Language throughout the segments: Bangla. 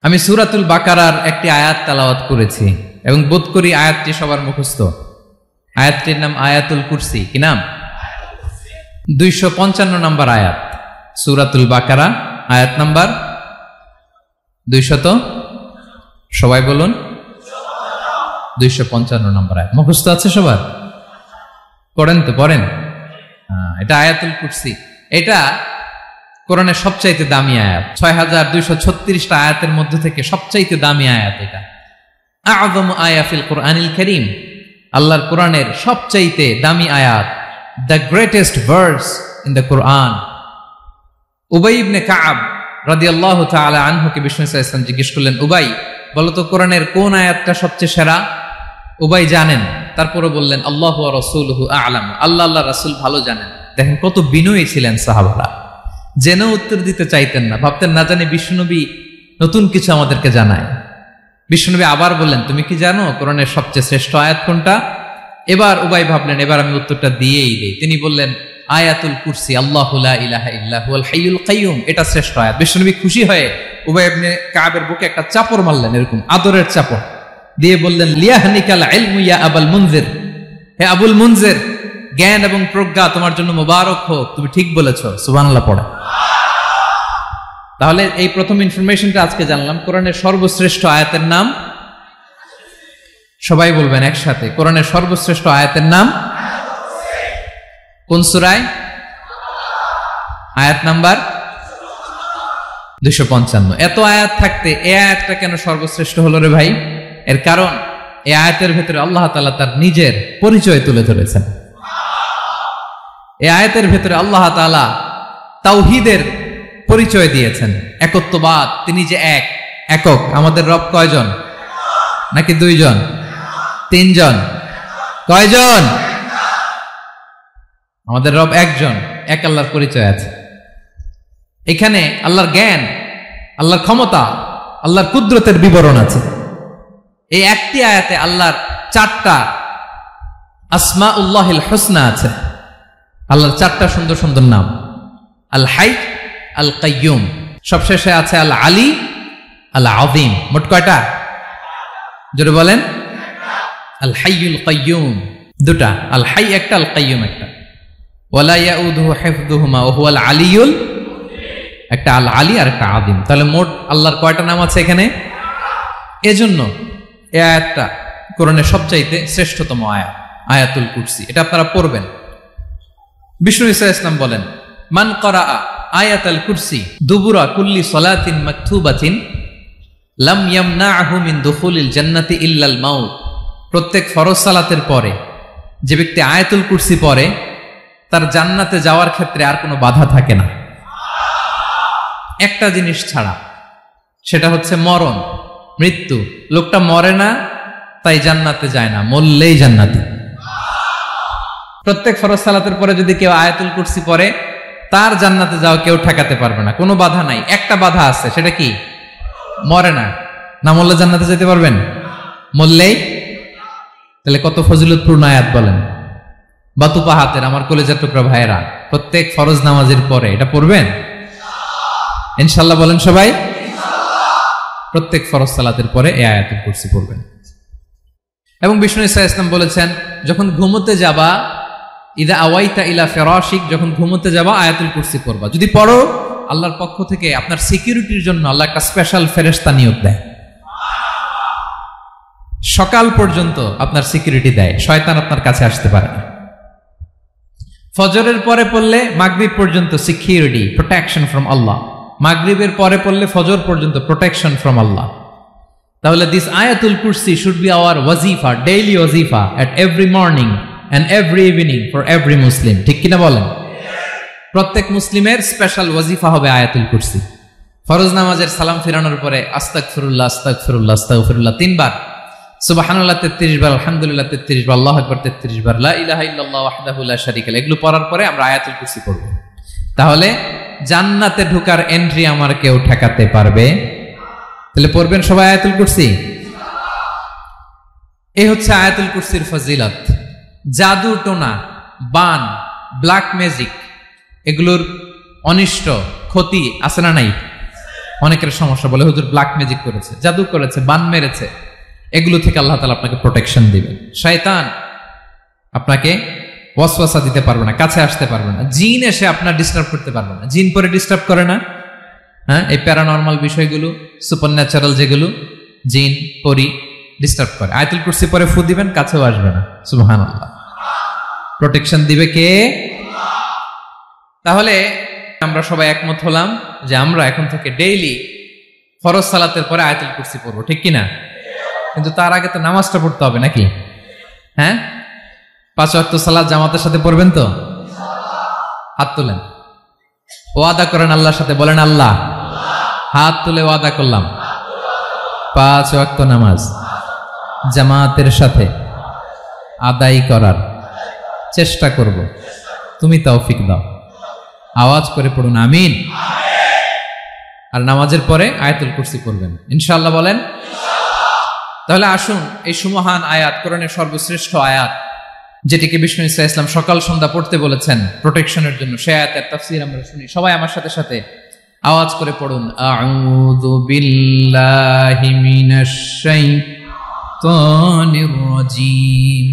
আমি সূরাতুল বাকারার একটি আয়াত তেলাওয়াত করেছি এবং বোধ করি আয়াতটি সবার মুখস্থ। আয়াতটির নাম আয়াতুল কুরসি। কি নাম? 255 নম্বর আয়াত, সূরাতুল বাকারা, আয়াত নাম্বার 200। সবাই বলুন 255 নম্বর আয়াত। মুখস্থ আছে সবার? পড়েন তো, পড়েন। এটা আয়াতুল কুরসি। এটা কোরআনের সবচাইতে দামি আয়াত। 6236টা আয়াতের মধ্যে থেকে সবচাইতে দামি আয়াত এটা। আযম আয়া ফিল কুরআনিল কারীম, আল্লাহর কোরআনের সবচাইতে দামি আয়াত, the greatest verse in the Quran. উবাই ইবনে কাব রাদিয়াল্লাহু তাআলা আনহুকে বিষ্ণু সাল্লাল্লাহু আলাইহি ওয়াসাল্লাম জিজ্ঞেস করলেন, উবাই বলো তো কোরআনের কোন আয়াতটা সবচেয়ে সেরা? উবাই জানেন, তারপরে বললেন আল্লাহু ওয়া রাসূলুহু আ'লাম, আল্লাহ আল্লাহ রাসূল ভালো জানেন। দেখেন কত বিনয়ী ছিলেন সাহাবারা, জেনেও উত্তর দিতে চাইতেন না, ভাবতেন না জানি বিষ্ণুনবী নতুন কিছু আমাদেরকে জানায়। বিষ্ণুনবী আবার বললেন, তুমি কি জানো কোরআনের সবচেয়ে শ্রেষ্ঠ আয়াত কোনটা? এবার উবাই ভাবলেন এবার আমি উত্তরটা দিয়েই দেই। তিনি বললেন আয়াতুল কুরসি, আল্লাহু লা ইলাহা ইল্লা হুয়াল হাইয়ুল কাইয়ুম, এটা শ্রেষ্ঠ আয়াত। বিষ্ণুনবী খুশি হয়ে উবাই ইবনে কাবের বুকে একটা চাপড় মারলেন, এরকম আদরের চাপড় দিয়ে বললেন, লিয়াহনিকাল ইলমু ইয়া আবুল মুনজির, হে আবুল মুনজির, জ্ঞান এবং প্রজ্ঞা তোমার জন্য মোবারক হোক, তুমি ঠিক বলেছো। সুবহানাল্লাহ পড়ে। তাহলে এই প্রথম ইনফরমেশনটা আজকে জানলাম, কোরআনের সর্বশ্রেষ্ঠ আয়াতের নাম, সবাই বলবেন একসাথে, কোরআনের সর্বশ্রেষ্ঠ আয়াতের নাম কোন সূরায়? আয়াত নাম্বার 255। এত আয়াত থাকতে এই আয়াতটা কেন সর্বশ্রেষ্ঠ হলো রে ভাই? এর কারণ এই আয়াতের ভেতরে আল্লাহ তাআলা তার নিজের পরিচয় তুলে ধরেছেন। এই আয়াতের ভেতরে আল্লাহ তাআলা তাওহীদের পরিচয় দিয়েছেন, একত্ববাদ, তিনি যে এক, একক। আমাদের রব কয়জন? নাকি দুইজন, তিনজন? কয়জন? আমাদের রব একজন, এক আল্লাহর পরিচয় আছে। এখানে আল্লাহর জ্ঞান, আল্লাহর ক্ষমতা, আল্লাহর কুদরতের বিবরণ আছে। এই একটি আয়াতে আল্লাহর 4টা আসমাউল্লাহিল হুসনা আছে, আল্লাহর 4টা সুন্দর সুন্দর নাম, আল হাই, আল কাইয়ুম, সবশেষে আছে আল আলী, আল আযীম। মোট কয়টা? জোরে বলেন। আল হাইয়ুল কাইয়ুম দুটা, আল হাই একটা, আল কাইয়ুম একটা। ওয়ালা ইয়াউদুহু হিফযুহুমা ওয়া হুয়াল আলিয়ুল, একটা আল আলী আর একটা আযীম। তাহলে মোট আল্লাহর কয়টা নাম আছে এখানে? এজন্য এই আয়াতটা কোরআনের সবচাইতে শ্রেষ্ঠতম আয়াত, আয়াতুল কুরসি। এটা আপনারা পড়বেন। বিষ্ণু ঈসা ইসলাম বলেন, মান করা আয়াতুল কুরসি দুবুরা কুল্লি সালাতিন মাকতুবাতিন লাম ইয়ামনাহু মিন দুখুলিল জান্নাতি ইল্লাল মাউত। প্রত্যেক ফরজ সালাতের পরে যে ব্যক্তি আয়াতুল কুরসি পড়ে তার জান্নাতে যাওয়ার ক্ষেত্রে আর কোনো বাধা থাকে না, একটা জিনিস ছাড়া, সেটা হচ্ছে মরণ, মৃত্যু। লোকটা মরে না তাই জান্নাতে যায় না, মরলেই জান্নাতি। প্রত্যেক ফরজ সালাতের পরে যদি কেউ আয়াতুল কুরসি পড়ে তার জান্নাতে যাওয়া কেউ ঠেকাতে পারবে না, কোনো বাধা নাই। একটা বাধা আছে, সেটা কি? মরে না, না মরলে জান্নাতে যেতে পারবেন? মরলেই। তাহলে কত ফজিলতপূর্ণ আয়াত বলেন। বাতুপা হাতের আমার কলেজের টুকরা ভাইয়েরা, প্রত্যেক ফরজ নামাজের পরে এটা পড়বেন ইনশাআল্লাহ। বলেন সবাই, প্রত্যেক ফরজ সালাতের পরে এই আয়াতুল কুরসি পড়বেন। এবং বিষ্ণু ঈসা ইসলাম বলেছেন, যখন ঘুমোতে যাবা, ইদা আওয়াইতা ইলা ফিরাশিক, যখন ঘুমোতে যাবা আয়াতুল কুরসি পড়বা। যদি পড়ো, আল্লাহর পক্ষ থেকে আপনার সিকিউরিটির জন্য আল্লাহ একটা স্পেশাল ফেরেশতা নিয়োগ দেয়। সকাল পর্যন্ত আপনার সিকিউরিটি দেয়, শয়তান আপনার কাছে আসতে পারে না। ফজরের পরে পড়লে মাগরিব পর্যন্ত সিকিউরিটি, প্রোটেকশন ফ্রম আল্লাহ। মাগরিবের পরে পড়লে ফজর পর্যন্ত প্রোটেকশন ফ্রম আল্লাহ। তাহলে দিস আয়াতুল কুরসি শুড বি আওয়ার ওয়াজিফা, ডেইলি ওয়াজিফা at every morning and every evening for every Muslim. ঠিক কিনা বলেন? প্রত্যেক মুসলিমের স্পেশাল ওয়াজিফা হবে আয়াতুল কুরসি। ফরজ নামাজের সালাম ফিরানোর পরে আস্তাগফিরুল্লাহ আস্তাগফিরুল্লাহ আস্তাগফিরুল্লাহ 3 বার, সুবহানাল্লাহ 33 বার, আলহামদুলিল্লাহ 33 বার, আল্লাহু আকবার 33 বার, লা ইলাহা ইল্লাল্লাহ ওয়াহদাহু লা শারীকা লাহু, এগুলো পড়ার পরে আমরা আয়াতুল কুরসি পড়ব। তাহলে জান্নাতে ঢোকার এন্ট্রি আমার কেউ ঠেকাতে পারবে? তাহলে পড়বেন সবাই আয়াতুল কুরসি। এই হচ্ছে আয়াতুল কুরসির ফজিলত। জাদু টোনা, বান, ব্ল্যাক ম্যাজিক, এগুলোর অনিষ্ট ক্ষতি আছে না নাই? অনেকের সমস্যা, বলে হুজুর ব্ল্যাক ম্যাজিক করেছে, জাদু করেছে, বান মেরেছে। এগুলো থেকে আল্লাহ তাআলা আপনাকে প্রোটেকশন দিবেন। শয়তান আপনাকে ওয়াসওয়াসা দিতে পারবে না, কাছে আসতে পারবে না। জিন এসে আপনার ডিস্টার্ব করতে পারবে না। জিন পরে ডিস্টার্ব করে না? হ্যাঁ, এই প্যারানরমাল বিষয়গুলো, সুপারন্যাচারাল যেগুলো, জিন পরি ডিস্টার্ব করে। আয়াতুল কুরসি পরে ফু দিবেন, কাছেও আসবে না। সুবহানাল্লাহ। প্রোটেকশন দিবে কে? তাহলে আমরা সবাই একমত হলাম যে আমরা এখন থেকে ডেইলি ফরজ সালাতের পরে আয়াতুল কুরসি পড়বো, ঠিক কিনা? কিন্তু তার আগে তো নামাজটা পড়তে হবে নাকি? হ্যাঁ, 5 ওয়াক্ত সালাত জামাতের সাথে পড়বেন তো? হাত তুলেন, ওয়াদা করেন আল্লাহর সাথে, বলেন আল্লাহ, হাত তুলে ওয়াদা করলাম 5 ওয়াক্ত নামাজ জামাতের সাথে আদায় করার চেষ্টা করব, তুমি তৌফিক দাও। আওয়াজ করে পড়ুন আমিন। আর নামাজের পরে আয়াতুল কুরসি পড়বেন ইনশাআল্লাহ, বলেন। তাহলে আসুন এই সুমহান আয়াত, কোরআনের সর্বশ্রেষ্ঠ আয়াত, যেটিকে বিষ্ণু ঈসা ইসলাম সকাল সন্ধ্যা পড়তে বলেছেন প্রোটেকশনের জন্য, সে আয়াতের তাফসীর আমরা শুনি। সবাই আমার সাথে সাথে আওয়াজ করে পড়ুন, আউযু বিল্লাহি মিনাশ শাইতানির রাজীম,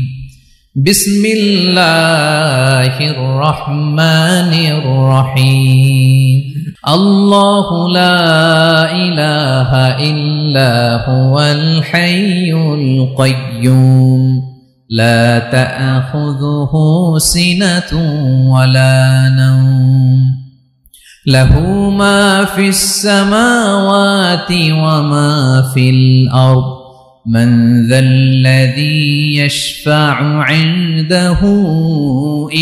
বিসমিল্লাহির রহমানির রহিম। আল্লাহু লা ইলাহা ইল্লা হুয়াল হাইয়ুল কাইয়্যুম, লা তা'খুযুহু সিনাতুন ওয়ালা নাওম, লাহু মা ফিস সামাওয়াতি ওয়া মা ফিল আরদ, من ذا الذي يشفع عنده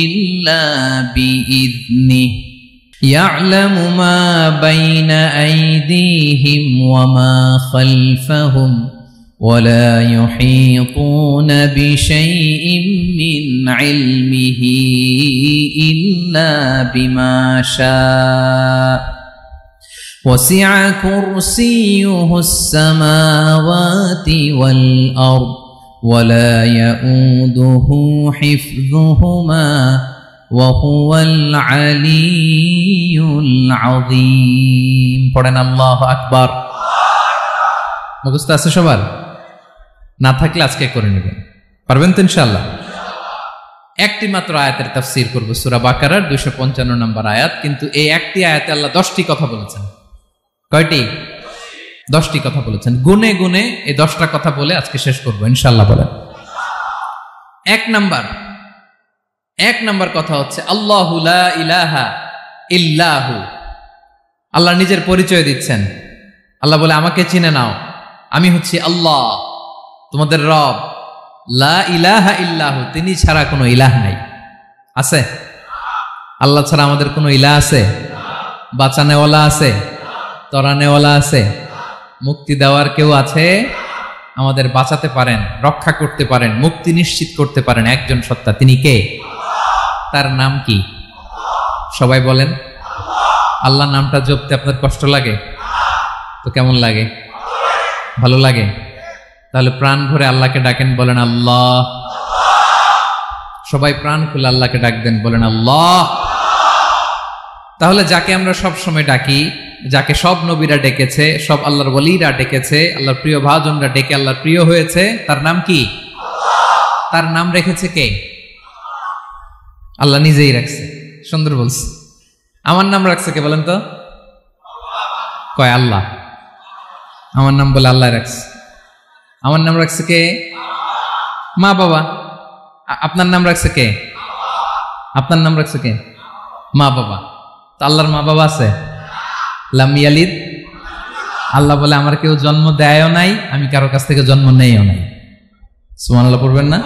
إلا بإذنه، يعلم ما بين أيديهم وما خلفهم، ولا يحيطون بشيء من علمه إلا بما شاء، وسع كرسيه السماوات والأرض، ولا يؤوده حفظهما، وهو العلي العظيم। পড়েন আল্লাহু আকবার। মুখস্থ আছে সবার? না থাকলে আজকে করে নেবেন, পারবেন তো ইনশাআল্লাহ। একটি মাত্র আয়াতের তাফসীর করব, সূরা বাকারার 255 নম্বর আয়াত। কিন্তু এই একটি আয়াতে আল্লাহ 10টি কথা বলেছেন। কয়টি? 10টি কথা বলেছেন। গুনে গুনে এই 10টা কথা বলে আজকে শেষ করবো ইনশাআল্লাহ, বলেন। এক নাম্বার কথা হচ্ছে আল্লাহু লা ইলাহা ইল্লাহু। আল্লাহ নিজের পরিচয় দিচ্ছেন। আল্লাহ বলে, আমাকে চিনে নাও, আমি হচ্ছি আল্লাহ, তোমাদের রব। লা ইলাহা ইল্লাহু, তিনি ছাড়া কোনো ইলাহ নাই। আছে? আল্লাহ ছাড়া আমাদের কোনো ইলাহ আছে? বাঁচানেওয়ালা আছে? তরানেওয়ালা আছে? মুক্তি দেওয়ার কেউ আছে? আমাদের বাঁচাতে পারেন, রক্ষা করতে পারেন, মুক্তি নিশ্চিত করতে পারেন একজন সত্তা। তিনি কে? তার নাম কি? সবাই বলেন। আল্লাহ নামটা জপতে আপনার কষ্ট লাগে তো কেমন লাগে? ভালো লাগে? তাহলে প্রাণ ভরে আল্লাহকে ডাকেন, বলেন আল্লাহ। সবাই প্রাণ খুলে আল্লাহকে ডাক দেন, বলেন আল্লাহ। তাহলে যাকে আমরা সব সময় ডাকি, যাকে সব নবীরা ডেকেছে, সব আল্লাহর ওলিরা ডেকেছে, আল্লাহর প্রিয় ভাজনরা ডেকে আল্লাহর প্রিয় হয়েছে, তার নাম কি? তার নাম রেখেছে কে? আল্লাহ নিজেই রাখছে। সুন্দর বলছে। আমার নাম রাখছে কে বলেন তো? কয় আল্লাহ। আমার নাম বলে আল্লাহ রাখছে। আমার নাম রাখছে কে? মা বাবা। আপনার নাম রাখছে কে? আপনার নাম রাখছে কে? মা বাবা। তো আল্লাহর মা বাবা আছে? লাম ইয়ালিদ। আল্লাহ বলে, আমার কেউ জন্ম দেয়ও নাই, আমি কারো কাছ থেকে জন্ম নেইও নাই। সুবহানাল্লাহ পড়বেন না?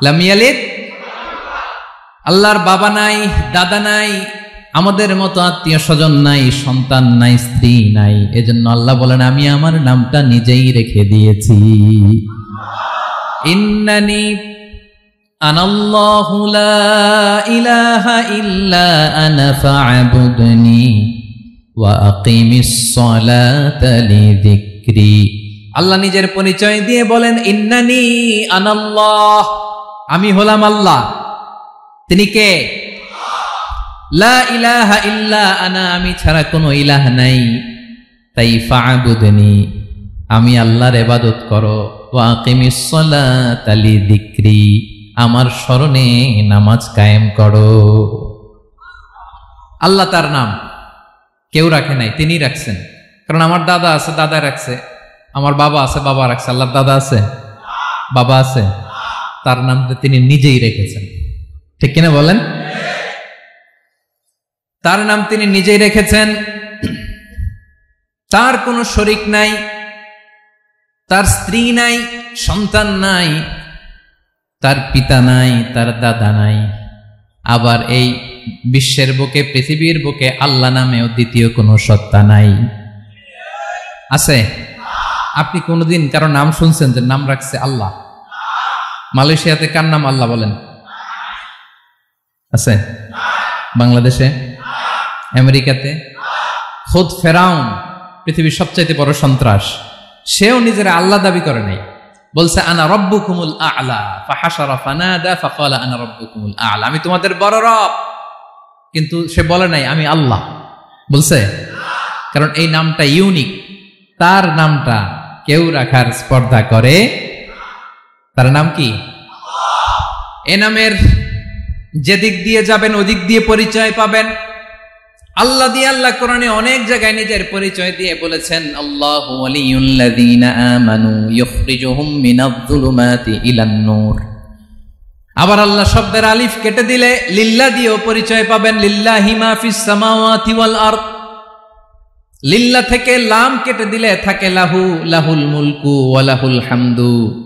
লাম ইয়ালিদ। আল্লাহর বাবা নাই, দাদা নাই, আমাদের মতো আত্মীয় স্বজন নাই, সন্তান নাই, স্ত্রী নাই। এজন্য আল্লাহ বলেন, আমি আমার নামটা নিজেই রেখে দিয়েছি। ইন্নানি আনাল্লাহু লা ইলাহা ইল্লা আনা ফা'বুদনি ওয়া আকিমিস সালাতা লিযিকরি। আল্লাহ নিজের পরিচয় দিয়ে বলেন, ইন্নানি আনাল্লাহ, আমি হলাম আল্লাহ। তিনি কে? লা ইলাহা ইল্লা আনা, আমি ছাড়া কোনো ইলাহ নাই, তাই ফা'বুদনি, আমি আল্লাহর ইবাদত করো, ওয়া আকিমিস সালাতা লিযিকরি, আমার স্মরণে নামাজ কায়েম করো। আল্লাহ তার নাম কেউ রাখে নাই, তিনি রাখছেন। কারণ আমার দাদা আছে, দাদা রাখছে, আমার বাবা আছে, বাবা রাখছে। আল্লাহর দাদা আছে, বাবা আছে, তার নামটা তিনি নিজেই রেখেছেন। ঠিক কিনা বলেন? তার নাম তিনি নিজেই রেখেছেন। তার কোনো শরীক নাই, তার স্ত্রী নাই, সন্তান নাই, তার পিতা নাই, তার দাদা নাই। আবার এই বিশ্বের বুকে, পৃথিবীর বুকে আল্লাহ নামেও দ্বিতীয় কোনো সত্তা নাই। আছে? আপনি কোনোদিন কারো নাম শুনছেন যে নাম রাখছে আল্লাহ? মালয়েশিয়াতে কার নাম আল্লাহ বলেন? আছে? বাংলাদেশে? আমেরিকাতে? খোদ ফেরাউন, পৃথিবীর সবচাইতে বড় সন্ত্রাস, সেও নিজের আল্লাহ দাবি করে নাই। বলছে আনা রব্বুকুমুল আ'লা, ফাহাশারা ফানাদা ফাকালা আনা রব্বুকুমুল আ'লা, আমি তোমাদের বড় রব। কিন্তু সে বলে নাই আমি আল্লাহ। বলছে? কারণ এই নামটা ইউনিক। তার নামটা কেউ রাখার স্পর্ধা করে। তার নাম কি? এ নামের যেদিক দিয়ে যাবেন ওদিক দিয়ে পরিচয় পাবেন। আল্লাহ দিয়ে আল্লাহ কোরআনে অনেক জায়গায় নিজের পরিচয় দিয়ে বলেছেন, আল্লাহু ওয়ালিয়ুল্লাযীনা আমানু ইখরিজুহুম মিনায-যুলুমাতি ইলান-নূর। আবার আল্লাহ শব্দের আলিফ কেটে দিলে লিল্লাহ দিয়েও পরিচয় পাবেন। লিল্লাহি মা ফিস সামাওয়াতি ওয়াল আরদ। লিল্লাহ থেকে লাম কেটে দিলে থাকে লাহু, লাহুল মুলকু ওয়া লাহুল হামদু,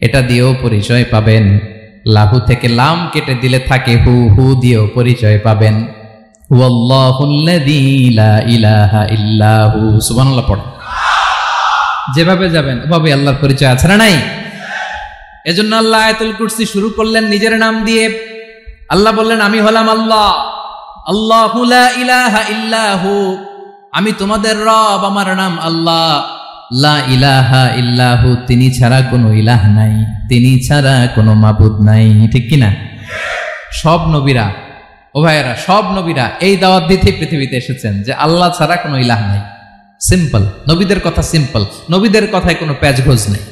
এটা দিয়েও পরিচয় পাবেন। লাহু থেকে লাম কেটে দিলে থাকে হু, হু দিয়েও পরিচয় পাবেন। ওয়াল্লাহুল্লাযী লা ইলাহা ইল্লা হু। সুবহানাল্লাহ পড়ে। যেভাবে যাবেন ওভাবে আল্লাহর পরিচয় আছে না নাই? এজন্য আল্লাহ আয়াতুল কুরসি শুরু করলেন নিজের নাম দিয়ে। আল্লাহ বললেন আমি হলাম আল্লাহ, আল্লাহু লা ইলাহা ইল্লা হু, আমি তোমাদের রব, আমার নাম আল্লাহ। লা ইলাহা ইল্লা হু, তিনি ছাড়া কোনো ইলাহ নাই, তিনি ছাড়া কোনো মাবুদ নাই। ঠিক কিনা? সব নবীরা, ও ভাইয়েরা, সব নবীরা এই দাওয়াত দিতে পৃথিবীতে এসেছেন যে আল্লাহ ছাড়া কোনো ইলাহ নাই। সিম্পল, নবীদের কথা সিম্পল, নবীদের কথায় কোনো প্যাচগোজ নেই।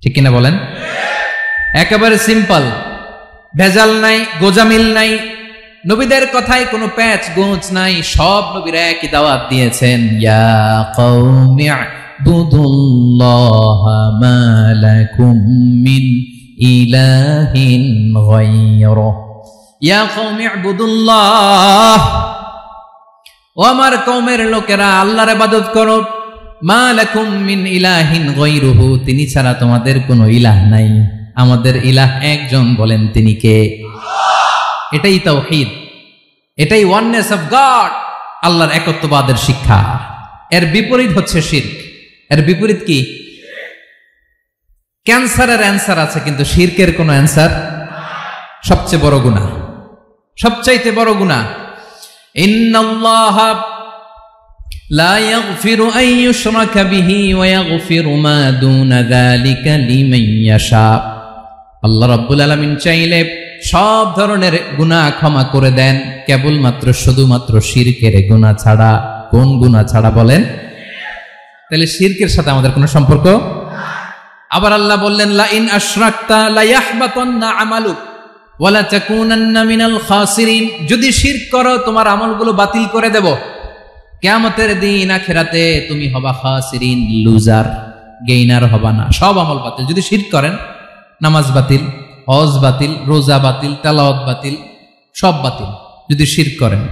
ঠিক কিনা বলেন? একেবারে সিম্পল, ভেজাল নাই, গোজামিল নাই, নবীদের কথায় কোনো প্যাচ গোজ নাই। সব নবীরা একই দাওয়াত দিয়েছেন, ইয়া কওমি ইবুদুল্লাহা মা লাকুম মিন ইলাহিন গায়রুহু, ইয়া কওমি ইবুদুল্লাহ, ও আমার কওমের লোকেরা আল্লাহর ইবাদত করো। মা লাকুম মিন ইলাহিন গায়রুহু, তিনি ছাড়া তোমাদের কোনো ইলাহ নাই। আমাদের ইলাহ একজন, বলেন তিনি কে? এটাই তাওহীদ, এটাই ওয়াননেস অফ গড, আল্লাহর একত্ববাদের শিক্ষা। এর বিপরীত হচ্ছে শিরক। এর বিপরীত কি? ক্যান্সারের অ্যান্সার আছে কিন্তু শিরকের কোনো অ্যান্সার। সবচেয়ে বড় গুনাহ, সবচাইতে বড় গুনাহ। ইন্নাল্লাহা লা ইয়াগফিরু আন ইউশরাকা বিহি ওয়া ইয়াগফিরু মা দুনা যালিকা লিমান ইয়াশা। আল্লাহ রাব্বুল আলামিন চাইলে সব ধরনের গুনাহ ক্ষমা করে দেন, কেবলমাত্র শুধুমাত্র শিরকের গুনাহ ছাড়া। কোন গুনাহ ছাড়া বলেন? তাহলে শিরকের সাথে আমাদের কোনো সম্পর্ক। আবার আল্লাহ বললেন, লা ইন আশরাকতা লা ইয়াহবাতান্না আমালুক ওয়া লা তাকুনান্না মিনাল খাসিরিন। যদি শিরক করো তোমার আমলগুলো বাতিল করে দেব, কিয়ামতের দিন আখিরাতে তুমি হবা খাসিরিন, লুজার, গেইনার হবা না। সব আমল বাতিল যদি শিরক করেন। নামাজ বাতিল, হজ বাতিল, রোজা বাতিল, তেলাওয়াত বাতিল, সব বাতিল যদি শিরক করেন।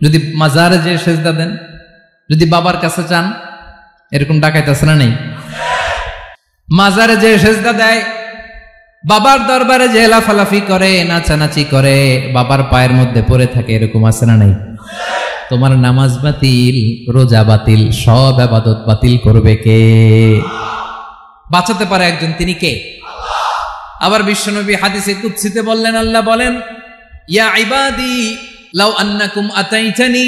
যদি মাজারে যে সেজদা দেন, যদি বাবার কাছে চান, এরকম ডাকাইত আছে না নেই? মাজারে যে সেজদা দেয়, বাবার দরবারে যে লাফালাফি করে, নাচানাচি করে, বাবার পায়ের মধ্যে পড়ে থাকে, এরকম আছে না নাই? তোমার নামাজ বাতিল, রোজা বাতিল, সব ইবাদত বাতিল করবে কে? বাঁচাতে পারে একজন, তিনি কে? আবার বিশ্বনবী হাদিসে কুদসিতে বললেন, আল্লাহ বলেন, ইয়া ইবাদি লাউ আন্নাকুম আতাইতানি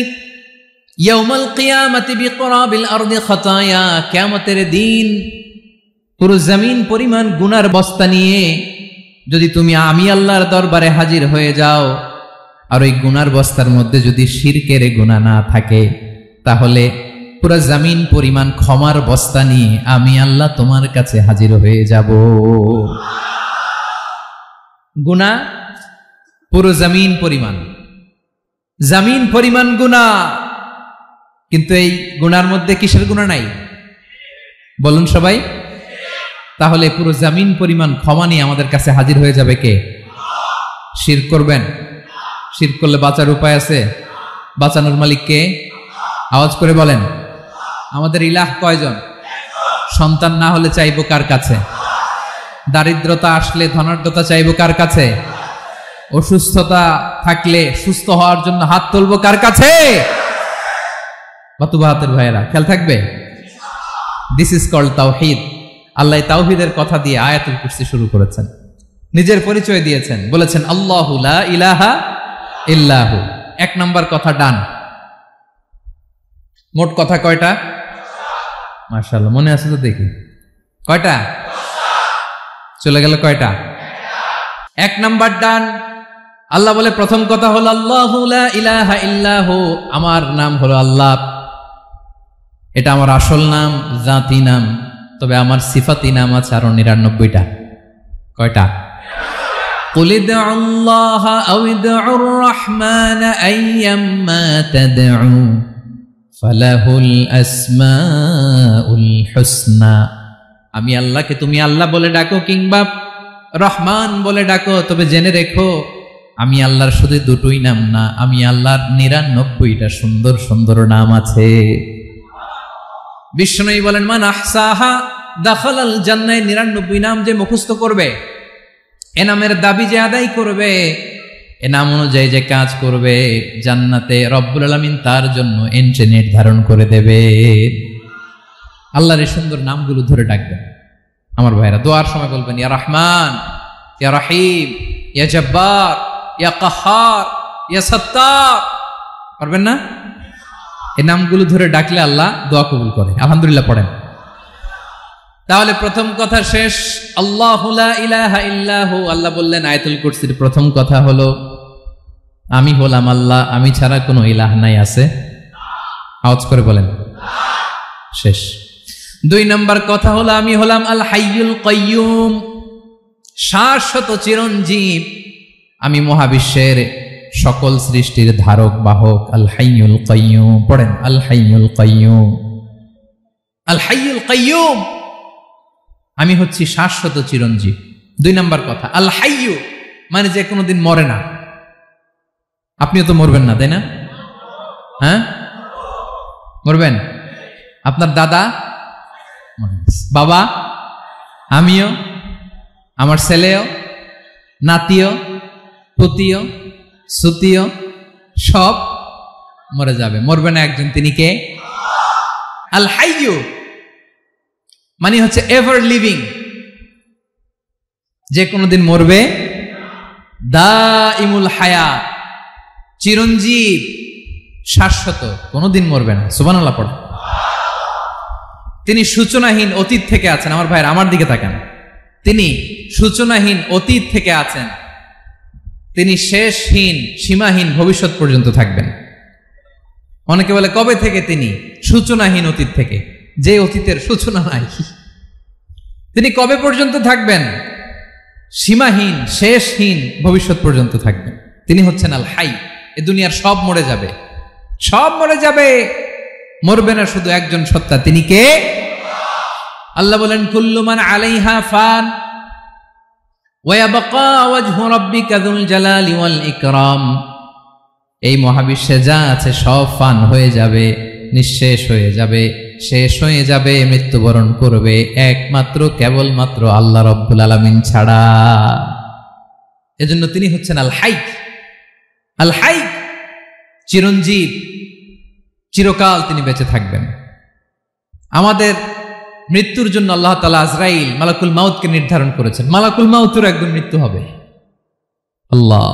ইয়াউমাল কিয়ামাতি বিকরাবিল আরদি খাতায়া। কিয়ামতের দিন পুরো জমিন পরিমাণ গুনার বস্তা নিয়ে যদি তুমি আমি আল্লাহর দরবারে হাজির হয়ে যাও, আর ওই গুনার বস্তার মধ্যে যদি শিরকের গুনাহ না থাকে, তাহলে পুরো জমিন পরিমাণ ক্ষমার বস্তা নিয়ে আমি আল্লাহ তোমার কাছে হাজির হয়ে যাব। গুনাহ পুরো জমিন পরিমাণ গুনাহ, কিন্তু এই গুনার মধ্যে কিসের গুনাহ নাই? বলুন সবাই। তাহলে পুরো জমিন পরিমাণ ক্ষমা নিয়ে আমাদের কাছে হাজির হয়ে যাবে কে? শিরক করবেন? শিরক করলে বাঁচার উপায় আছে? বাঁচানোর মালিক কে? আওয়াজ করে বলেন। আমাদের ইলাহ কয়জন? সন্তান না হলে চাইবো কার কাছে? দারিদ্রতা আসলে ধনাঢ্যতা চাইবো কার কাছে? অসুস্থতা থাকলে সুস্থ হওয়ার জন্য হাত তুলবো কার কাছে? বাতুবাহাতের ভাইয়েরা খেয়াল থাকবে। দিস ইজ কল্ড তাওহীদ। আল্লাহ তাওহীদের কথা দিয়ে আয়াতুল কুরসি শুরু করেছেন, নিজের পরিচয় দিয়েছেন, বলেছেন আল্লাহু লা ইলাহা ইল্লাহু। এক নাম্বার কথা ডান। মোট কথা কয়টা? মাশাআল্লাহ, মনে আছে তো দেখি। কয়টা? চলে গেল কয়টা? এক নাম্বার ডান। আল্লাহ বলে প্রথম কথা হলো আল্লাহু লা ইলাহা ইল্লাহু, আমার নাম হলো আল্লাহ। এটা আমার আসল নাম, জাতি নাম। তবে আমার সিফাতি নাম আছে আরো 99টা। কয়টা? কুল ইদউল্লাহ আও ইদউর রহমান আইয়াম্মা তাদউ ফালাহুল আসমাউল হুসনা। আমি আল্লাহকে তুমি আল্লাহ বলে ডাকো কিংবা রহমান বলে ডাকো, তবে জেনে রেখো আমি আল্লাহর শুধু দুটোই নাম না, আমি আল্লাহর 99টা সুন্দর সুন্দর নাম আছে। বিষ্ণুই বলেন মান আহসাহা দাখালাল জান্নাহ। 99 নাম যে মুখস্থ করবে, এ নামের দাবি যে আদায় করবে, এ নাম অনুযায়ী যে কাজ করবে, জান্নাতে রব্বুল আলামিন তার জন্য এন্ট্রি নির্ধারণ করে দেবে। আল্লাহর এই সুন্দর নামগুলো ধরে ডাকবেন। আমার ভাইরা দোয়ার সময় বলবেন ইয়া রহমান, ইয়া রহিম, ইয়া জব্বার, ইয়া কাহার, ইয়া সত্তার। পারবেন না? এই নামগুলো ধরে ডাকলে আল্লাহ দোয়া কবুল করে। আলহামদুলিল্লাহ পড়েন। তাহলে প্রথম কথা শেষ। আল্লাহু লা ইলাহা ইল্লাহু। আল্লাহ বললেন আয়াতুল কুরসির প্রথম কথা হলো আমি হলাম আল্লাহ, আমি ছাড়া কোনো ইলাহ নাই আছে? আওয়াজ করে বলেন। শেষ। 2 নম্বর কথা হলো আমি হলাম আল হাইয়ুল কাইয়ুম, শাশ্বত চিরঞ্জীব। আমি মহাবিশ্বের সকল সৃষ্টির ধারক বাহক। আল হাইয়ুল কাইয়ুম পড়েন। আল হাইয়ুল কাইয়ুম, আল হাইয়ুল কাইয়ুম। আমি হচ্ছি শাশ্বত চিরঞ্জীব। 2 নম্বর কথা আল হাইয়ু, মানে যে কোনোদিন মরে না। আপনিও তো মরবেন না, তাই না? হ্যাঁ, মরবেন। আপনার দাদা, বাবা, আমিও, আমার ছেলেও, নাতিও, পুতিও, সুতিও সব মরে যাবে। মরবে না একজন, তিনি কে? আল হাইয়ু মানে হচ্ছে এভার লিভিং, যে কোনোদিন মরবে। দাইমুল হায়াত, চিরঞ্জীব, শাশ্বত, কোনোদিন মরবে না। সুবহানাল্লাহ পড়ে। তিনি সূচনাহীন অতীত থেকে আছেন। আমার ভাইয়ের আমার দিকে তাকান। তিনি সূচনাহীন অতীত থেকে আছেন। তিনি শেষহীন সীমাহীন ভবিষ্যৎ পর্যন্ত থাকবেন। অনেকে বলে কবে থেকে? তিনি সূচনাহীন অতীত থেকে, যে অতীতের সূচনা নাই। তিনি কবে পর্যন্ত থাকবেন? সীমাহীন শেষহীন ভবিষ্যৎ পর্যন্ত থাকবেন। তিনি হচ্ছেন আল হাই। এ দুনিয়ার সব মরে যাবে, সব মরে যাবে, মরবে না শুধু একজন সত্তা। তিনি কে? আল্লাহ বলেন কুল্লু মান আলাইহা ফান ওয়া ইয়াবকা ওয়াজহু রাব্বিকা যুল জালালি ওয়াল ইকরাম। এই মহাবিশ্বে যা আছে সব ফান হয়ে যাবে, নিঃশেষ হয়ে যাবে, শেষ হয়ে যাবে, মৃত্যুবরণ করবে, একমাত্র কেবলমাত্র আল্লাহ রব্বুল আলামিন ছাড়া। এজন্য তিনি হচ্ছেন আল হাই। আল হাই চিরঞ্জীব, চিরকাল তিনি বেঁচে থাকবেন। আমাদের মৃত্যুর জন্য আল্লাহ তাআলা আজরাইল মালাকুল মাউতকে নির্ধারণ করেছেন। মালাকুল মাউতের একদিন মৃত্যু হবে। আল্লাহ,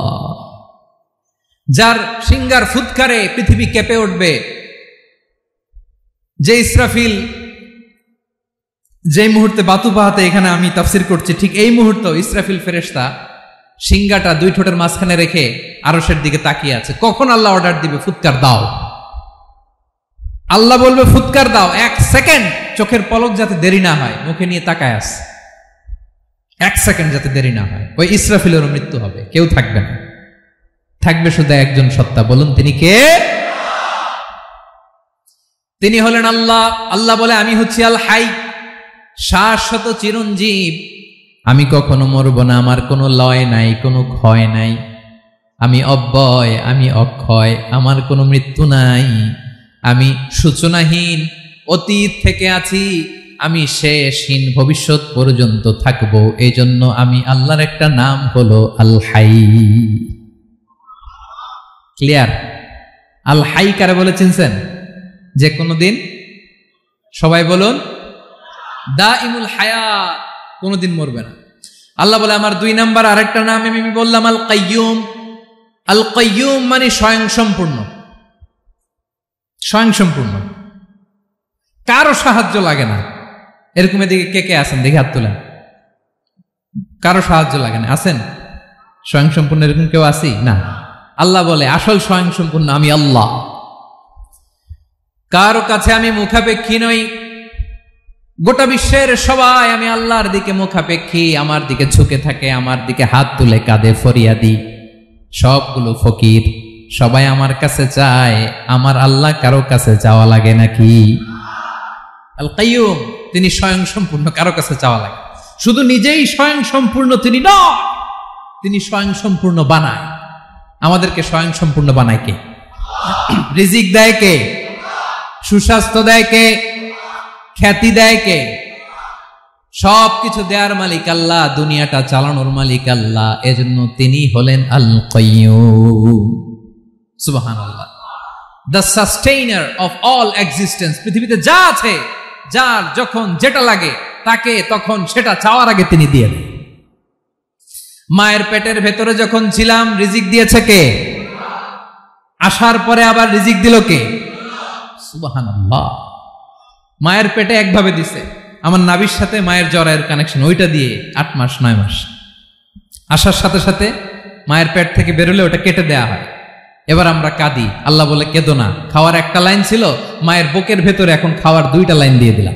যার সিংহার ফুৎকারে পৃথিবী কেঁপে উঠবে, যে ইসরাফিল যে মুহূর্তে বাতুপাহাতে এখানে আমি তাফসির করছি, ঠিক এই মুহূর্তে ইসরাফিল ফেরেশতা সিংগাটা দুই ঠোঁটের মাঝখানে রেখে আরশের দিকে তাকিয়ে আছে। কখন আল্লাহ অর্ডার দিবে ফুৎকার দাও, আল্লাহ বলবে ফুৎকার দাও, 1 সেকেন্ড চোখের পলক যাতে দেরি না হয়, মুখে নিয়ে তাকায় আছে, 1 সেকেন্ড যাতে দেরি না হয়। ওই ইসরাফিলের মৃত্যু হবে, কেউ থাকবে না, থাকবে শুধু একজন সত্তা। বলুন তিনি কে? তিনি হলেন আল্লাহ। আল্লাহ বলে আমি হচ্ছি আল হাই, শাশ্বত চিরঞ্জীব, আমি কখনো মরব না, আমার কোনো লয় নাই, কোনো ক্ষয় নাই, আমি অব্যয়, আমি অক্ষয়, আমার কোনো মৃত্যু নাই, আমি সূচনাহীন, অতীত থেকে আছি, আমি শেষহীন, ভবিষ্যৎ পর্যন্ত থাকবো। এই জন্য আমি আল্লাহর একটা নাম হলো আল হাই। ক্লিয়ার? আল হাই কারে বলে চিনছেন? যে কোনো দিন, সবাই বলুন, দাইমুল হায়াত, কোনোদিন মরবে না। আল্লাহ বলে আমার 2 নাম্বার আরেকটা নাম আমি বললাম আল কাইয়ুম। আল কাইয়ুম মানে স্বয়ং সম্পূর্ণ, স্বয়ং সম্পূর্ণ, কারো সাহায্য লাগে না। এরকম এদিকে কে কে আছেন দেখে হাত তোলেন। কারো সাহায্য লাগে না, আছেন? স্বয়ং সম্পূর্ণ এরকম কেউ আছি না? আল্লাহ বলে আসল স্বয়ং সম্পূর্ণ আমি আল্লাহ। কারো কাছে আমি মুখাপেক্ষী নই, গোটা বিশ্বের সবাই আমি আল্লাহর দিকে মুখাপেক্ষী, আমার দিকে ঝুঁকে থাকে, আমার দিকে হাত তুলে কাঁদে ফরিয়াদি, সবগুলো ফকির, সবাই আমার কাছে চায়। আমার আল্লাহ কারো কাছে চাওয়া লাগে নাকি? আল কাইয়ুম, তিনি স্বয়ং সম্পূর্ণ, কারো কাছে চাওয়া লাগে। শুধু নিজেই স্বয়ং সম্পূর্ণ তিনি নয়, তিনি স্বয়ং সম্পূর্ণ বানায়। আমাদেরকে স্বয়ং সম্পূর্ণ বানায় কে? রিজিক দেয় কে? সুস্বাস্থ্য দেয় কে? খ্যাতি দেয় কে? সবকিছু দেয়ার মালিক আল্লাহ, দুনিয়াটা চালানোর মালিক আল্লাহ। এজন্য তিনি হলেন আল কাইয়ুম। সুবহানাল্লাহ। The sustainer of all existence. পৃথিবীতে যা আছে, যার যখন যেটা লাগে তাকে তখন সেটা চাওয়ার আগে তিনি দিয়ে দেন। মায়ের পেটের ভেতরে যখন ছিলাম রিজিক দিয়েছে কে? আসার পরে আবার রিজিক দিল কে? সুবহানাল্লাহ। মায়ের পেটে একভাবে দিছে, আমার নাভির সাথে মায়ের জরায়ের কানেকশন, ওইটা দিয়ে 8 মাস 9 মাস। আসার সাথে সাথে মায়ের পেট থেকে বেরোলে ওটা কেটে দেয়া হয়। এবার আমরা কাঁদি, আল্লাহ বলে কেঁদো না, খাওয়ার একটা লাইন ছিল, মায়ের বুকের ভেতরে এখন খাওয়ার 2টা লাইন দিয়ে দিলাম।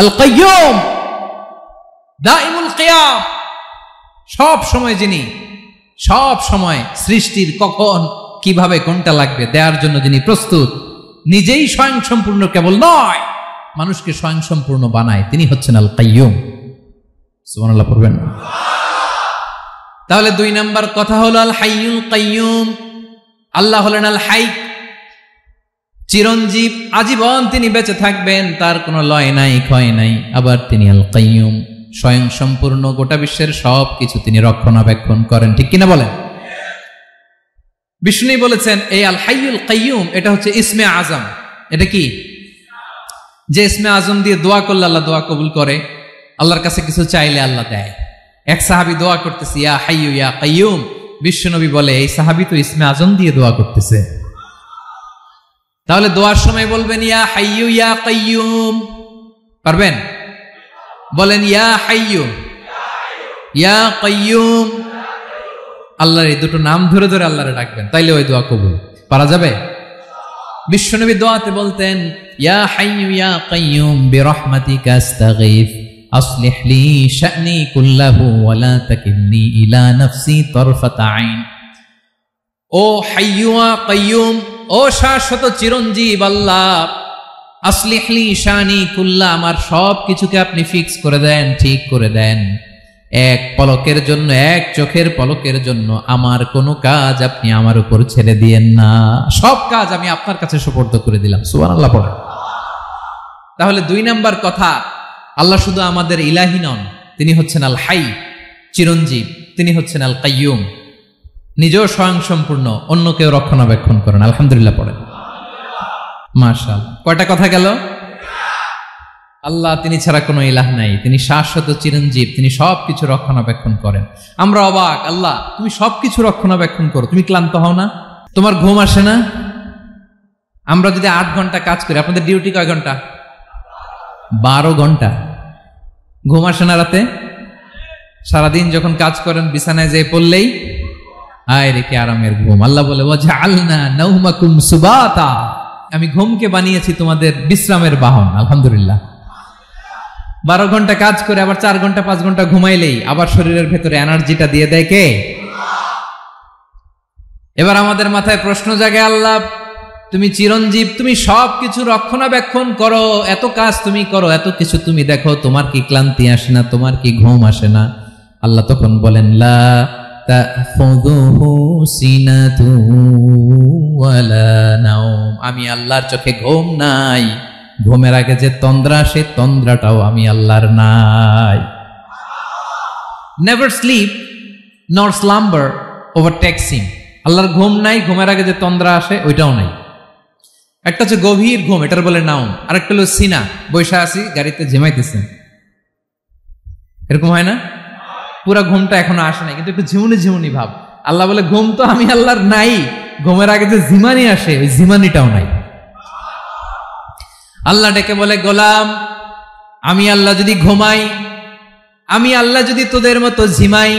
আল কাইয়ুম, দাইমুল কিয়াম, সব সময় যিনি, সব সময় সৃষ্টির কখন কিভাবে কোনটা লাগবে দেওয়ার জন্য যিনি প্রস্তুত, নিজেই স্বয়ং সম্পূর্ণ কেবল নয়, মানুষকে স্বয়ং সম্পূর্ণ বানায়, তিনি হচ্ছেন আল কাইয়ুম। সুবহানাল্লাহ পড়বেন। তাহলে 2 নাম্বার কথা হলো আল হাইয়ুল কাইয়ুম। আল্লাহ হলেন আল হাই, চিরঞ্জীব, আজীবন তিনি বেঁচে থাকবেন, তার কোনো লয় নাই, ক্ষয় নাই। আবার তিনি আল কাইয়ুম, স্বয়ং সম্পূর্ণ, গোটা বিশ্বের সব কিছু তিনি রক্ষণাবেক্ষণ করেন। ঠিক কিনা বলেন? বিষ্ণু বলেছেন এই আল হাইয়ুল কাইয়ুম এটা হচ্ছে ইসমে আজম। এটা কি? যে ইসমে আজম দিয়ে দোয়া করলে আল্লাহ দোয়া কবুল করে, আল্লাহর কাছে কিছু চাইলে আল্লাহ দেয়। এক সাহাবী দোয়া করতেছে ইয়া হাইয়ু ইয়া কাইয়ুম, বিশ্বনবী বলে এই সাহাবী তো ইসমে আজম দিয়ে দোয়া করতেছে। তাহলে দোয়ার সময় বলবেন ইয়া হাইয়ু ইয়া কাইয়ুম, পারবেন? বলেন ইয়া হাইয়ু ইয়া কাইয়ুম। আল্লাহর এই দুটো নাম ধরে ধরে আল্লাহরে ডাকবেন, তাইলে ওই দোয়া কবুল। পারা যাবে? বিশ্বনবী দোয়াতে বলতেন ইয়া হাইয়ু ইয়া কাইয়ুম বিরহমাতিকা আস্তাগীথ আসলিহ লি শা'নি কুল্লাহু ওয়া লা তাকিলনি ইলা নাফসি তারফাতা আইন। ও হাইয়ু ওয়া কাইয়ুম, ও শাশ্বত চিরঞ্জীব আল্লাহ, আসলিহ লি শা'নি কুল্লাহ, আমার সব কিছুকে আপনি ফিক্স করে দেন, ঠিক করে দেন। এক পলকের জন্য, এক চোখের পলকের জন্য আমার কোনো কাজ আপনি আমার উপর ছেড়ে দিয়েন না, সব কাজ আমি আপনার কাছে সুপর্দ করে দিলাম। সুবহানাল্লাহ পড়ে। তাহলে 2 নাম্বার কথা, আল্লাহ শুধু আমাদের ইলাহি নন, তিনি হচ্ছেন আল হাই, চিরঞ্জীব, তিনি হচ্ছেন আল কাইয়ুম, নিজেও স্বয়ং সম্পূর্ণ, অন্যকেও রক্ষণাবেক্ষণ করেন। আলহামদুলিল্লাহ পড়েন। মাশাআল্লাহ। কয়টা কথা গেল? আল্লাহ তিনি ছাড়া কোনো ইলাহ নাই, তিনি শাশ্বত চিরঞ্জীব, তিনি সবকিছু রক্ষণাবেক্ষণ করেন। আমরা অবাক, আল্লাহ তুমি সবকিছু রক্ষণাবেক্ষণ করো, তুমি ক্লান্ত হও না? তোমার ঘুম আসে না? আমরা যদি 8 ঘন্টা কাজ করি, আপনাদের ডিউটি কয় ঘন্টা? 12 ঘন্টা। ঘুম আসে না রাতে? সারাদিন যখন কাজ করেন বিছানায় যেয়ে পড়লেই আয় রে কি আরামের ঘুম। আল্লাহ বলে ওয়াজআলনা নাওমাকুম সুবাতা, আমি ঘুমকে বানিয়েছি তোমাদের বিশ্রামের বাহন। আলহামদুলিল্লাহ। 12 ঘন্টা কাজ করে আবার 4 ঘন্টা 5 ঘন্টা ঘুমাইলেই আবার শরীরের ভেতরে এনার্জিটা দিয়ে দেয় কে? এবার আমাদের মাথায় প্রশ্ন জাগে, আল্লাহ তুমি চিরঞ্জীব, তুমি সবকিছু রক্ষণাবেক্ষণ করো, এত কাজ তুমি করো, এত কিছু তুমি দেখো, তোমার কি ক্লান্তি আসে না? তোমার কি ঘুম আসে না? আল্লাহ তখন বলেন লা তাখুযুহু সিনাতু ওয়ালা নাওম, আমি আল্লাহর চোখে ঘুম নাই। ঘুমের আগে যে তন্দ্রা, সে তন্দ্রাটাও আমি আল্লাহর নাই। নেভার স্লিপ নর স্লাম্বার ওভারটেকস হিম। আল্লাহর ঘুম নাই, ঘুমের আগে যে তন্দ্রা আসে ওইটাও নাই। একটা হচ্ছে গভীর ঘুম, এটার বলে নাওম। আরেকটা হলো সিনা, বৈশা আছি গাড়িতে ঝিমাইতেছেন, এরকম হয় না? পুরা ঘুমটা এখনো আসে নাই, কিন্তু একটু ঝিমুনি ঝিমুনি ভাব। আল্লাহ বলে ঘুম তো আমি আল্লাহর নাই, ঘুমের আগে যে ঝিমানি আসে ওই ঝিমানিটাও নাই। আল্লাহ ডেকে বলে গোলাম, আমি আল্লাহ যদি ঘুমাই, আমি আল্লাহ যদি তোদের মতো ঝিমাই,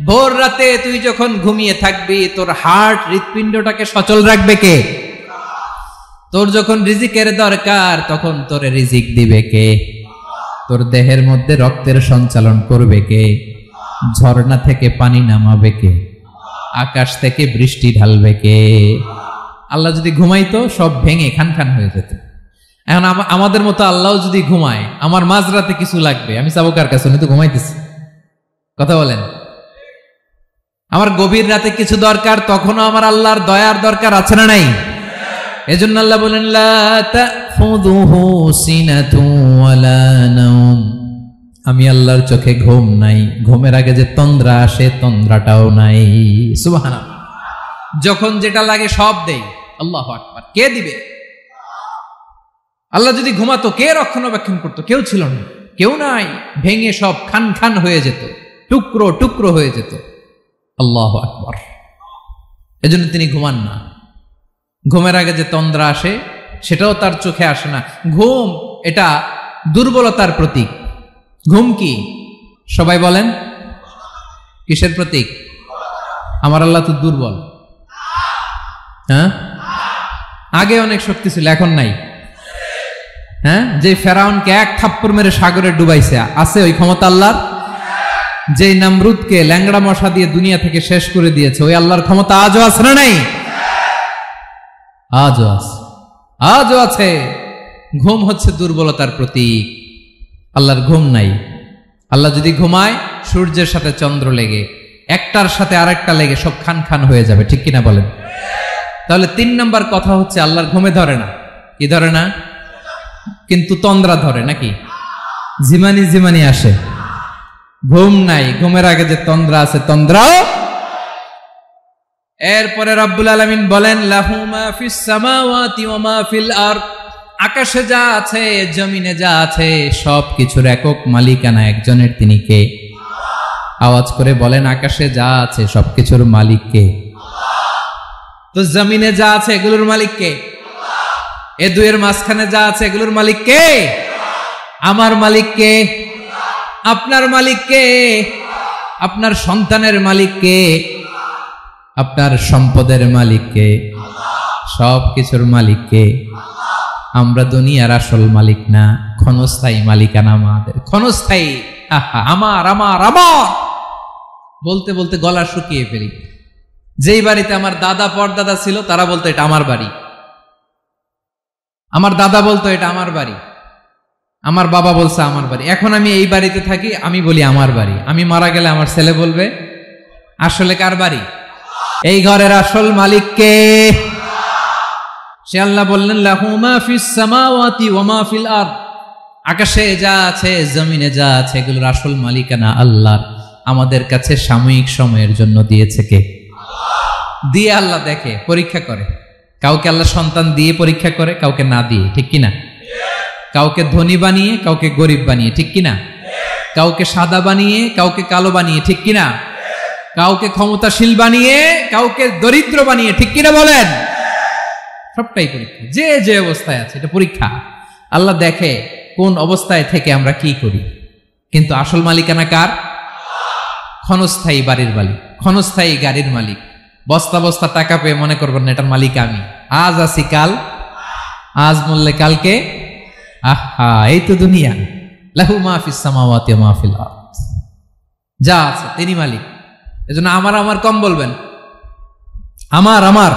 ভোর রাতে তুই যখন ঘুমিয়ে থাকবি তোর হার্ট হৃৎপিণ্ডটাকে সচল রাখবে কে? তোর যখন রিজিকের দরকার তখন তোর রিজিক দিবে কে? তোর দেহের মধ্যে রক্তের সঞ্চালন করবে কে? ঝর্ণা থেকে পানি নামাবে কে? আকাশ থেকে বৃষ্টি ঢালবে কে? আল্লাহ যদি ঘুমাইতো সব ভেঙে খান খান হয়ে যেত। এখন আমাদের মতো আল্লাহ যদি ঘুমায়, আমার মাঝরাতে কিছু লাগবে, আমি যাবো কার কাছে? উনি তো ঘুমাইতেছি। কথা বলেন। আমার গভীর রাতে কিছু দরকার, তখনও আমার আল্লাহর দয়ার দরকার আছে না নাই? এজন্য আল্লাহ বলেন লা তাখুযুহু সিনাতু ওয়ালা নাওম, আমি আল্লাহর চোখে ঘুম নাই, ঘুমের আগে যে তন্দ্রা আসে তন্দ্রাটাও নাই। সুবহানাল্লাহ। যখন যেটা লাগে সব দেই। আল্লাহু আকবার। কে দিবে? আল্লাহ যদি ঘুমাতো কে রক্ষণাবেক্ষণ করতো? কেউ ছিল না, কেউ নাই, ভেঙে সব খান খান হয়ে যেত, টুকরো টুকরো হয়ে যেত। আল্লাহু আকবার। এজন্য তিনি ঘুমান না। ঘুমের আগে যে তন্দ্রা আসে সেটাও তার চোখে আসে না। ঘুম এটা দুর্বলতার প্রতীক। ঘুম কি? সবাই বলেন কিসের প্রতীক? আমার আল্লাহ তো দুর্বল। হ্যাঁ, আগে অনেক শক্তি ছিল, এখন নাই। হ্যাঁ, যে ফেরাউনকে এক থাপ্পড় মেরে সাগরে ডুবাইছে, আছে ওই ক্ষমতা আল্লাহর? যে নমরুদকে ল্যাংড়া মশা দিয়ে দুনিয়া থেকে শেষ করে দিয়েছে, ওই আল্লাহর ক্ষমতা আজও আছে না নাই? আজও আছে, আজও আছে। ঘুম হচ্ছে দুর্বলতার প্রতীক। আল্লাহর ঘুম নাই। আল্লাহ যদি ঘুমায়, সূর্যের সাথে চন্দ্র লেগে, একটার সাথে আরেকটা লেগে সব খান খান হয়ে যাবে, ঠিক কিনা বলেন? তাহলে 3 নম্বর কথা হচ্ছে আল্লাহর ঘুমে ধরে না। কি ধরে না? কিন্তু তন্দ্রা ধরে নাকি? জিমানি জিমানি আসে। ঘুম নাই, ঘুমের আগে যে তন্দ্রা আছে তন্দ্রাও। এরপরে রব্বুল আলামিন বলেন লাহু মা ফিস সামাওয়াতি ওয়া মা ফিল আরদ, আকাশে যা আছে জমিনে যা আছে সব কিছুর একক মালিকানা একজনের। তিনি কে? আওয়াজ করে বলেন আকাশে যা আছে সবকিছুর মালিক কে? তো জমিনে যা আছে এগুলোর মালিক কে? এ দুয়ের মাঝখানে যা আছে এগুলোর মালিক কে? আমার মালিক কে? আপনার মালিক কে? আপনার সন্তানের মালিক কে? আপনার সম্পদের মালিক কে? সব কিছুর মালিক কে? আমরা দুনিয়ার আসল মালিক না, ক্ষণস্থায়ী মালিকানা আমাদের। ক্ষণস্থায়ী। আমার আমার আমার বলতে বলতে গলা শুকিয়ে ফেলি। যেই বাড়িতে আমার দাদা পরদাদা ছিল তারা বলতো এটা আমার বাড়ি, আমার দাদা বলতো এটা আমার বাড়ি, আমার বাবা বলছে আমার বাড়ি। এখন আমি এই বাড়িতে থাকি, আমি বলি আমার বাড়ি। আমি মারা গেলে আমার ছেলে বলবে আসলে কার বাড়ি? এই ঘরের আসল মালিক কে? সে আল্লাহ বললেন লাহু মা ফিস সামাওয়াতি ওয়া মা ফিল আরদ, আকাশে যা আছে জমিনে যা আছে এগুলোর আসল মালিকানা আল্লাহর। আমাদের কাছে সাময়িক সময়ের জন্য দিয়েছে কে? দিয়ে আল্লাহ দেখে, পরীক্ষা করে। কাউকে আল্লাহ সন্তান দিয়ে পরীক্ষা করে, কাউকে না দিয়ে, ঠিক কিনা? কাউকে ধনী বানিয়ে কাউকে গরিব বানিয়ে, ঠিক কিনা? কাউকে সাদা বানিয়ে কাউকে কালো বানিয়ে, ঠিক কিনা? কাউকে ক্ষমতাশীল বানিয়ে কাউকে দরিদ্র বানিয়ে, ঠিক কিনা বলেন? সবটাই পরীক্ষা। যে যে অবস্থায় আছে এটা পরীক্ষা। আল্লাহ দেখে কোন অবস্থায় থেকে আমরা কি করি। কিন্তু আসল মালিকানা কার? ক্ষণস্থায়ী বাড়ির মালিক, ক্ষণস্থায়ী গাড়ির মালিক। বস্তা বস্তা টাকা পেয়ে মনে করবেন না এটার মালিক আমি, আজ আছি কাল, আজ মরলে কালকে। আহা, এই তো দুনিয়া। লাহু মা ফিস সামাওয়াতি ওয়া মা ফিল আরদ, যা আছে তিনি মালিক। এজন্য আমার আমার কম বলবেন, আমার আমার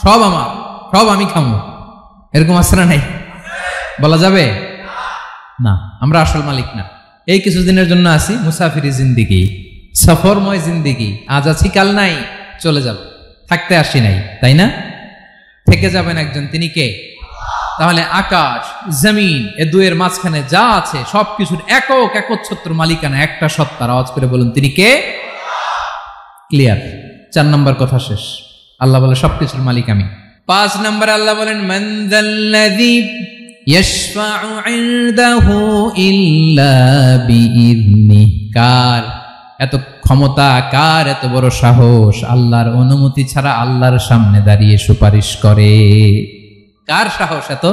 সব আমার, সব আমি খামো, এরকম আছে না নাই? বলা যাবে না, আমরা আসল মালিক না। এই কিছুদিনের জন্য আছি, মুসাফিরি জিন্দিগি, সফরময় জিন্দিগি। আজ আছি কাল নাই, চলে যাব, থাকতে আসি নাই, তাই না? থেকে যাবেন একজন, তিনি কে? তাহলে আকাশ জমিন এ দুয়ের মাঝখানে যা আছে সবকিছুর একক একচ্ছত্র মালিকানা একটা সত্তার। আওয়াজ করে বলুন তিনি কে? ক্লিয়ার। 4 নম্বর কথা শেষ। আল্লাহ বলে সবকিছুর মালিক আমি। 5 নম্বরে আল্লাহ বলেন মান যাল্লাযী ইয়াশফাউ ইনদাহু ইল্লা বিইذনিহি, কার এত ক্ষমতা, কার এত বড় সাহস আল্লাহর অনুমতি ছাড়া আল্লাহর সামনে দাঁড়িয়ে সুপারিশ করে? কার সাহস এত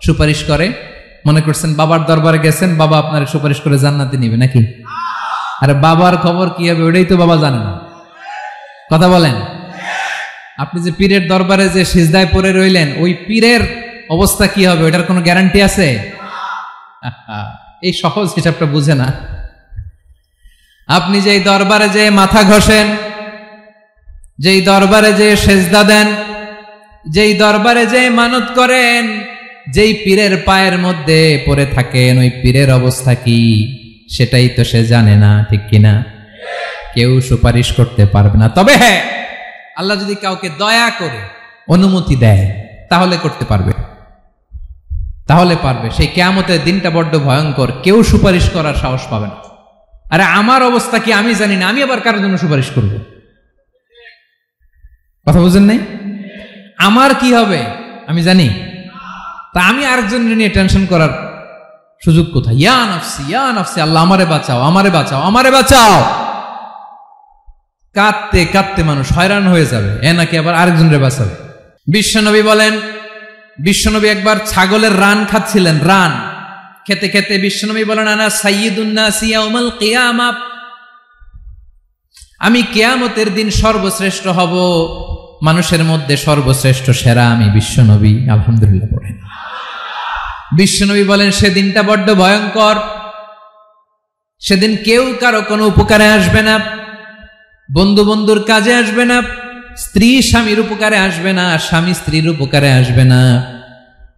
সুপারিশ করে? মনে করছেন বাবার দরবারে গেছেন, বাবা আপনার সুপারিশ করে জান্নাতে নিবে নাকি? আরে বাবার খবর কি হবে ওটাই তো বাবা জানে না। কথা বলেন। আপনি যে পীরের দরবারে যে সিজদায় পড়ে রইলেন, ওই পীরের অবস্থা কি হবে ওটার কোনো গ্যারান্টি আছে? এই সহজ হিসাবটা বুঝে না। আপনি যেই দরবারে যে মাথা ঘষেন, যেই দরবারে যে সেজদা দেন, যেই দরবারে যে মানত করেন, যেই পীরের পায়ের মধ্যে পড়ে থাকেন, ওই পীরের অবস্থা কি সেটাই তো সে জানে না, ঠিক কিনা? কেউ সুপারিশ করতে পারবে না। তবে হ্যাঁ, আল্লাহ যদি কাউকে দয়া করে অনুমতি দেয় তাহলে করতে পারবে, তাহলে পারবে। সেই কিয়ামতের দিনটা বড্ড ভয়ঙ্কর, কেউ সুপারিশ করার সাহস পাবে না। আরে আমার অবস্থা কি আমি জানি না, আমি আবার কারোর জন্য সুপারিশ করব? কথা বুঝেন নাই? আমার কি হবে আমি জানি, তা আমি আরেকজনের নিয়ে টেনশন করার সুযোগ কোথায়? ইয়া নাফসি, ইয়া নাফসি, আল্লাহ আমারে বাঁচাও, আমারে বাঁচাও, আমারে বাঁচাও। কাঁদতে কাঁদতে মানুষ হয়রান হয়ে যাবে, এ নাকি আবার আরেকজনের বাঁচাবে। বিশ্বনবী বলেন, বিশ্বনবী একবার ছাগলের রান খাচ্ছিলেন, রান খেতে খেতে বিশ্বনবী বলেন আনা সাইয়্যিদুন নাসি ইয়াউমাল কিয়ামা, আমি কিয়ামতের দিন সর্বশ্রেষ্ঠ হব, মানুষের মধ্যে সর্বশ্রেষ্ঠ সেরা আমি বিশ্বনবী। আলহামদুলিল্লাহ পড়েন। বিশ্বনবী বলেন সেদিনটা বড্ড ভয়ঙ্কর, সেদিন কেউ কারো কোনো উপকারে আসবে না, বন্ধু বন্ধুর কাজে আসবে না, স্ত্রী স্বামীর উপকারে আসবে না, স্বামী স্ত্রীর উপকারে আসবে না,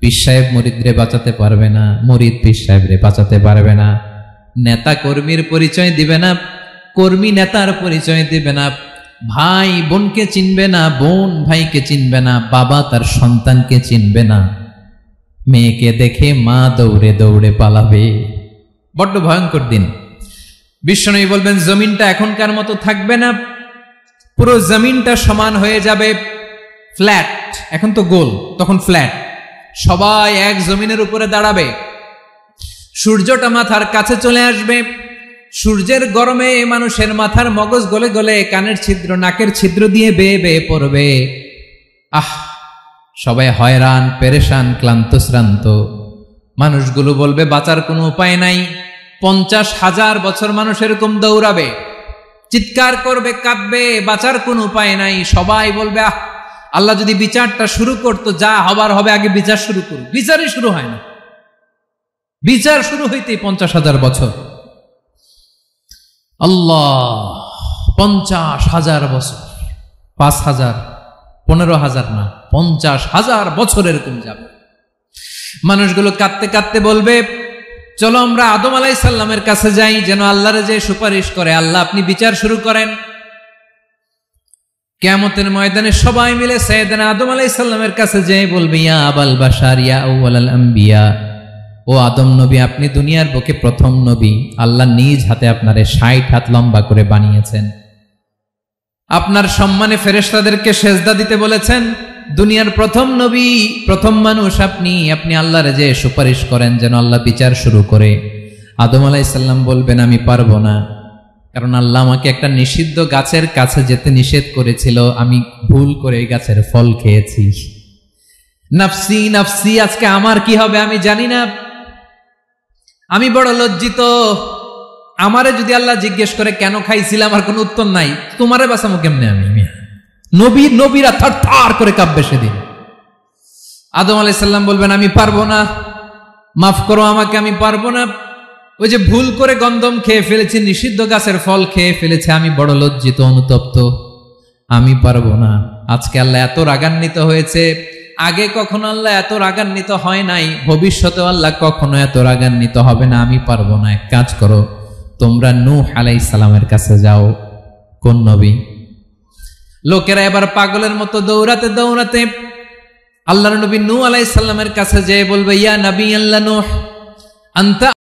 পীর সাহেব মুরিদরে বাঁচাতে পারবে না, মুরিদ পীর সাহেবরে বাঁচাতে পারবে না, নেতা কর্মীর পরিচয় দিবে না, কর্মী নেতার পরিচয় দিবে না, ভাই বোনকে চিনবে না, বোন ভাইকে চিনবে না, বাবা তার সন্তানকে চিনবে না, মেয়েকে দেখে মা দৌড়ে দৌড়ে পালাবে। বড্ড ভয়ঙ্কর দিন। বিশ্বনবী বলবেন জমিনটা এখনকার মতো থাকবে না, পুরো জমিনটা সমান হয়ে যাবে, ফ্ল্যাট। এখন তো গোল, তখন ফ্ল্যাট। সবাই এক জমিনের উপরে দাঁড়াবে, সূর্যটা মাথার কাছে চলে আসবে, সূর্যের গরমে মানুষের মাথার মগজ গলে গলে কানের ছিদ্র নাকের ছিদ্র দিয়ে বেয়ে বেয়ে পড়বে। আহ, সবাই হয়রান, পেরেশান, ক্লান্ত শ্রান্ত। মানুষগুলো বলবে বাঁচার কোনো উপায় নাই। 50,000 বছর মানুষ এরকম দৌড়াবে, চিৎকার করবে, কাঁদবে, বাঁচার কোনো উপায় নাই। সবাই বলবে আহ, আল্লাহ যদি বিচারটা শুরু করতো, যা হবার হবে, আগে বিচার শুরু করুক। বিচারই শুরু হয় না, বিচার শুরু হইতেই 50,000 বছর। আল্লাহ, 50,000 বছর, 5,000, 15,000 না, 50,000 বছর এরকম যাবে। মানুষগুলো কাঁদতে কাঁদতে বলবে চলো আমরা আদম আলাইহিস সালামের কাছে যাই, যেন আল্লাহরে যে সুপারিশ করে, আল্লাহ আপনি বিচার শুরু করেন। কিয়ামতের ময়দানে সবাই মিলে সাইয়েদনা আদম আলাইহিস সালামের কাছে যেয়ে বলবে ইয়া আবাল বাশার ইয়া আউয়ালাল আম্বিয়া, ও আদম নবী, আপনি দুনিয়ার বুকে প্রথম নবী, আল্লাহ নিজ হাতে আপনারে 60 হাত লম্বা করে বানিয়েছেন, আপনার সম্মানে ফেরেশতাদেরকে সেজদা দিতে বলেছেন, দুনিয়ার প্রথম নবী, প্রথম মানুষ আপনি, আপনি আল্লাহরে যে সুপারিশ করেন যেন আল্লাহ বিচার শুরু করে। আদম আলাইহিস সালাম বলবেন আমি পারবো না, কারণ আল্লাহ আমাকে একটা নিষিদ্ধ গাছের কাছে যেতে নিষেধ করেছিল, আমি ভুল করে এই গাছের ফল খেয়েছি। নাফসি নাফসি, আজকে আমার কি হবে আমি জানি না, আমি বড় লজ্জিত, আমারে যদি আল্লাহ জিজ্ঞেস করে কেন খাইছিলাম, আমার কোনো উত্তর নাই, তোমারে বাঁচামো কেমনে আমি? নবীরা থার থার করে কাঁপবে সেদিন। আদম আলাইহিস সালাম বলবেন আমি পারবো না, মাফ করো আমাকে, আমি পারবো না। ওই যে ভুল করে গন্ধম খেয়ে ফেলেছি, নিষিদ্ধ গাছের ফল খেয়ে ফেলেছে, আমি বড় লজ্জিত, অনুতপ্ত, আমি পারবো না। আজকে আল্লাহ এত রাগান্বিত হয়েছে, আগে কখনো আল্লাহ এত রাগান্বিত হয় নাই, ভবিষ্যতে আল্লাহ কখনো এত রাগান্বিত হবে না। আমি পারবো না। এক কাজ করো, তোমরা নূহ আলাইহিস সালামের কাছে যাও। কোন নবী? লোকেরা এবার পাগলের মতো দৌড়াতে দৌড়াতে আল্লাহর নবী নূহ আলাইহিস সালামের কাছে যেয়ে বলবে, ইয়া নবী আল্লাহ নূহ, আনতা